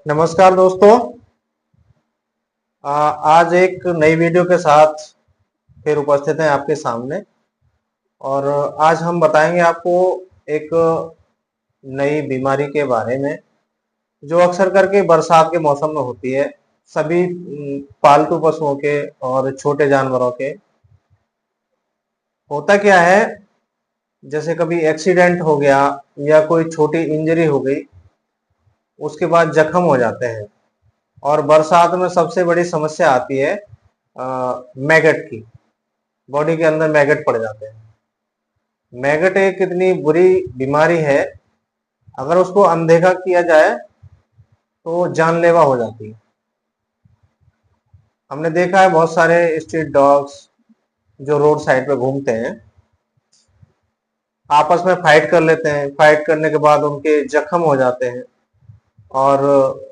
नमस्कार दोस्तों। आज एक नई वीडियो के साथ फिर उपस्थित हैं आपके सामने। और आज हम बताएंगे आपको एक नई बीमारी के बारे में जो अक्सर करके बरसात के मौसम में होती है सभी पालतू पशुओं के और छोटे जानवरों के। होता क्या है, जैसे कभी एक्सीडेंट हो गया या कोई छोटी इंजरी हो गई, उसके बाद जख्म हो जाते हैं। और बरसात में सबसे बड़ी समस्या आती है मैगट की। बॉडी के अंदर मैगट पड़ जाते हैं। मैगट एक इतनी बुरी बीमारी है, अगर उसको अनदेखा किया जाए तो जानलेवा हो जाती है। हमने देखा है बहुत सारे स्ट्रीट डॉग्स जो रोड साइड पे घूमते हैं, आपस में फाइट कर लेते हैं। फाइट करने के बाद उनके जख्म हो जाते हैं और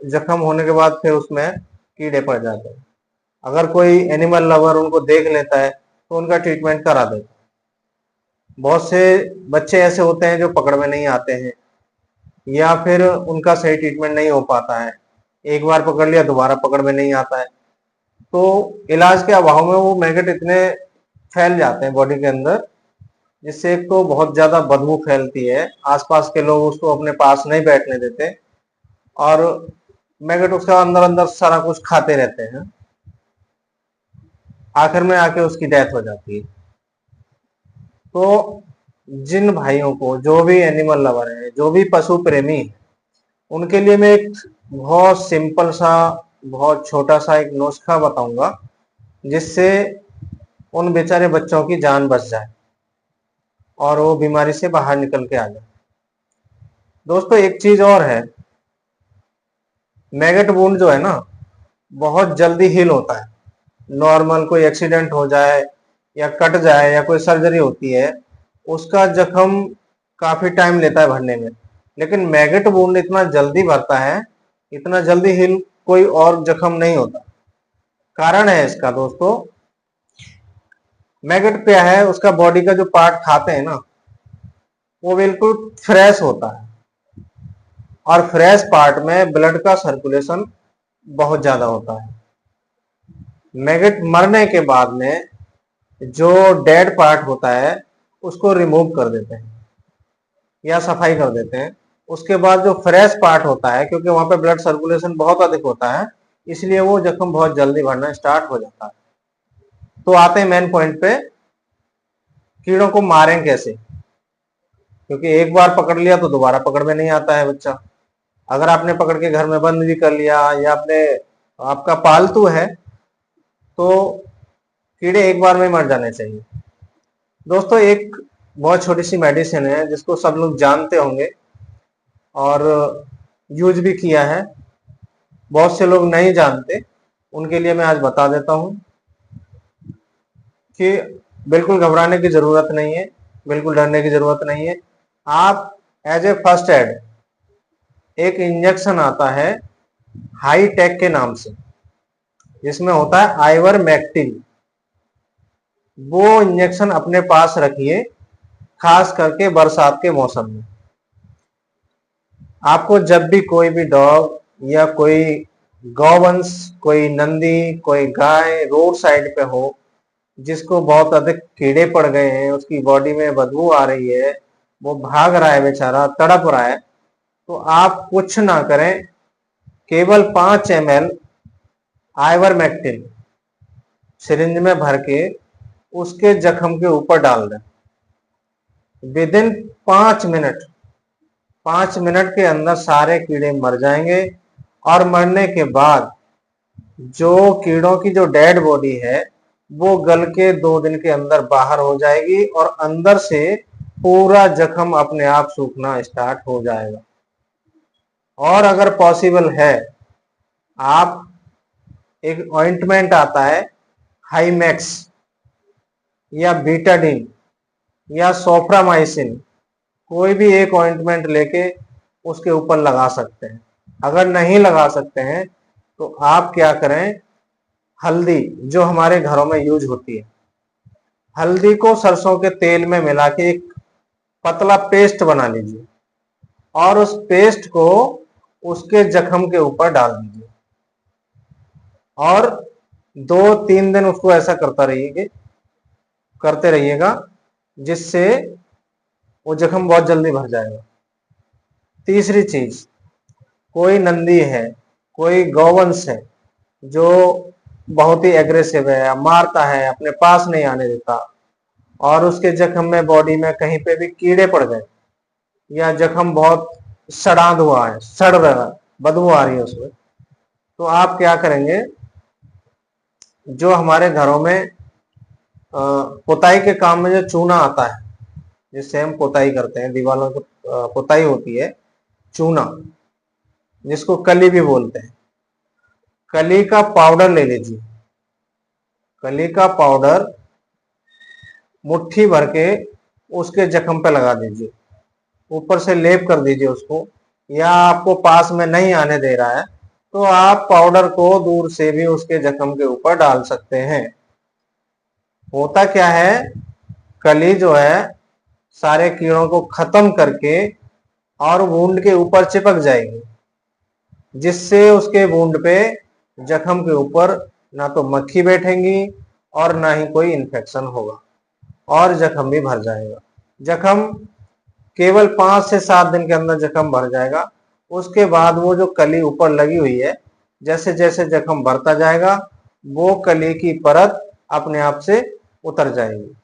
जख्म होने के बाद फिर उसमें कीड़े पड़ जाते हैं। अगर कोई एनिमल लवर उनको देख लेता है तो उनका ट्रीटमेंट करा देता है। बहुत से बच्चे ऐसे होते हैं जो पकड़ में नहीं आते हैं या फिर उनका सही ट्रीटमेंट नहीं हो पाता है। एक बार पकड़ लिया, दोबारा पकड़ में नहीं आता है, तो इलाज के अभाव में वो मैगट इतने फैल जाते हैं बॉडी के अंदर, जिससे एक तो बहुत ज्यादा बदबू फैलती है। आसपास के लोग उसको अपने पास नहीं बैठने देते और मैगट उसका अंदर अंदर सारा कुछ खाते रहते हैं। आखिर में आके उसकी डेथ हो जाती है। तो जिन भाइयों को, जो भी एनिमल लवर है, जो भी पशु प्रेमी है, उनके लिए मैं एक बहुत सिंपल सा, बहुत छोटा सा एक नुस्खा बताऊंगा जिससे उन बेचारे बच्चों की जान बच जाए और वो बीमारी से बाहर निकल के आ जाए। दोस्तों एक चीज और है, मैगट वुंड जो है ना, बहुत जल्दी हील होता है। नॉर्मल कोई एक्सीडेंट हो जाए या कट जाए या कोई सर्जरी होती है, उसका जख्म काफी टाइम लेता है भरने में। लेकिन मैगट वुंड इतना जल्दी भरता है, इतना जल्दी हील कोई और जख्म नहीं होता। कारण है इसका दोस्तों, मैगट क्या है, उसका बॉडी का जो पार्ट खाते हैं ना, वो बिल्कुल फ्रेश होता है। और फ्रेश पार्ट में ब्लड का सर्कुलेशन बहुत ज्यादा होता है। मैगट मरने के बाद में जो डेड पार्ट होता है उसको रिमूव कर देते हैं या सफाई कर देते हैं। उसके बाद जो फ्रेश पार्ट होता है, क्योंकि वहां पे ब्लड सर्कुलेशन बहुत अधिक होता है, इसलिए वो जख्म बहुत जल्दी भरना स्टार्ट हो जाता है। तो आते हैं मेन पॉइंट पे, कीड़ों को मारें कैसे। क्योंकि एक बार पकड़ लिया तो दोबारा पकड़ में नहीं आता है बच्चा। अगर आपने पकड़ के घर में बंद भी कर लिया या आपने, आपका पालतू है, तो कीड़े एक बार में मर जाने चाहिए। दोस्तों एक बहुत छोटी सी मेडिसिन है जिसको सब लोग जानते होंगे और यूज भी किया है। बहुत से लोग नहीं जानते, उनके लिए मैं आज बता देता हूं कि बिल्कुल घबराने की जरूरत नहीं है, बिल्कुल डरने की जरूरत नहीं है। आप एज ए फर्स्ट एड एक इंजेक्शन आता है हाई टेक के नाम से, जिसमें होता है आइवरमेक्टिन। वो इंजेक्शन अपने पास रखिए, खास करके बरसात के मौसम में। आपको जब भी कोई भी डॉग या कोई गौवंश, कोई नंदी, कोई गाय रोड साइड पे हो जिसको बहुत अधिक कीड़े पड़ गए हैं, उसकी बॉडी में बदबू आ रही है, वो भाग रहा है बेचारा, तड़प रहा है, तो आप कुछ ना करें, केवल 5 ml आइवरमेक्टिन सिरिंज में भर के उसके जख्म के ऊपर डाल दें। विदिन 5 मिनट, 5 मिनट के अंदर सारे कीड़े मर जाएंगे। और मरने के बाद जो कीड़ों की जो डेड बॉडी है वो गल के 2 दिन के अंदर बाहर हो जाएगी और अंदर से पूरा जख्म अपने आप सूखना स्टार्ट हो जाएगा। और अगर पॉसिबल है, आप एक ऑइंटमेंट आता है हाईमैक्स या बीटाडीन या सोफ्रामाइसिन, कोई भी एक ऑइंटमेंट लेके उसके ऊपर लगा सकते हैं। अगर नहीं लगा सकते हैं तो आप क्या करें, हल्दी जो हमारे घरों में यूज होती है, हल्दी को सरसों के तेल में मिला के एक पतला पेस्ट बना लीजिए और उस पेस्ट को उसके जख्म के ऊपर डाल दीजिए और 2-3 दिन उसको ऐसा करते रहिएगा, जिससे वो जख्म बहुत जल्दी भर जाएगा। तीसरी चीज, कोई नंदी है, कोई गौवंश है जो बहुत ही एग्रेसिव है, मारता है, अपने पास नहीं आने देता, और उसके जख्म में, बॉडी में कहीं पे भी कीड़े पड़ गए या जख्म बहुत सड़ांध हुआ है, सड़ रहा है, बदबू आ रही है उसमें, तो आप क्या करेंगे, जो हमारे घरों में पुताई के काम में जो चूना आता है, जिससे हम पुताई करते हैं, दीवारों की पुताई होती है, चूना जिसको कली भी बोलते हैं, कली का पाउडर ले लीजिए। कली का पाउडर मुट्ठी भर के उसके जख्म पे लगा दीजिए, ऊपर से लेप कर दीजिए उसको, या आपको पास में नहीं आने दे रहा है तो आप पाउडर को दूर से भी उसके जख्म के ऊपर डाल सकते हैं। होता क्या है, कली जो है सारे कीड़ों को खत्म करके और वुंड के ऊपर चिपक जाएगी, जिससे उसके वुंड पे, जख्म के ऊपर ना तो मक्खी बैठेंगी और ना ही कोई इन्फेक्शन होगा, और जख्म भी भर जाएगा। जख्म केवल 5 से 7 दिन के अंदर जख्म भर जाएगा। उसके बाद वो जो कली ऊपर लगी हुई है, जैसे जैसे जख्म भरता जाएगा वो कली की परत अपने आप से उतर जाएगी।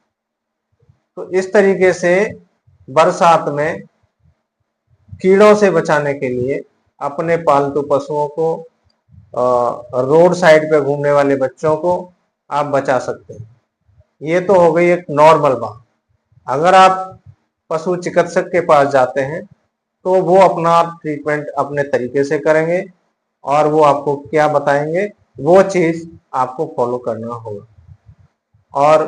तो इस तरीके से बरसात में कीड़ों से बचाने के लिए अपने पालतू पशुओं को, रोड साइड पे घूमने वाले बच्चों को आप बचा सकते हैं। ये तो हो गई एक नॉर्मल बात। अगर आप पशु चिकित्सक के पास जाते हैं तो वो अपना ट्रीटमेंट अपने तरीके से करेंगे और वो आपको क्या बताएंगे वो चीज आपको फॉलो करना होगा। और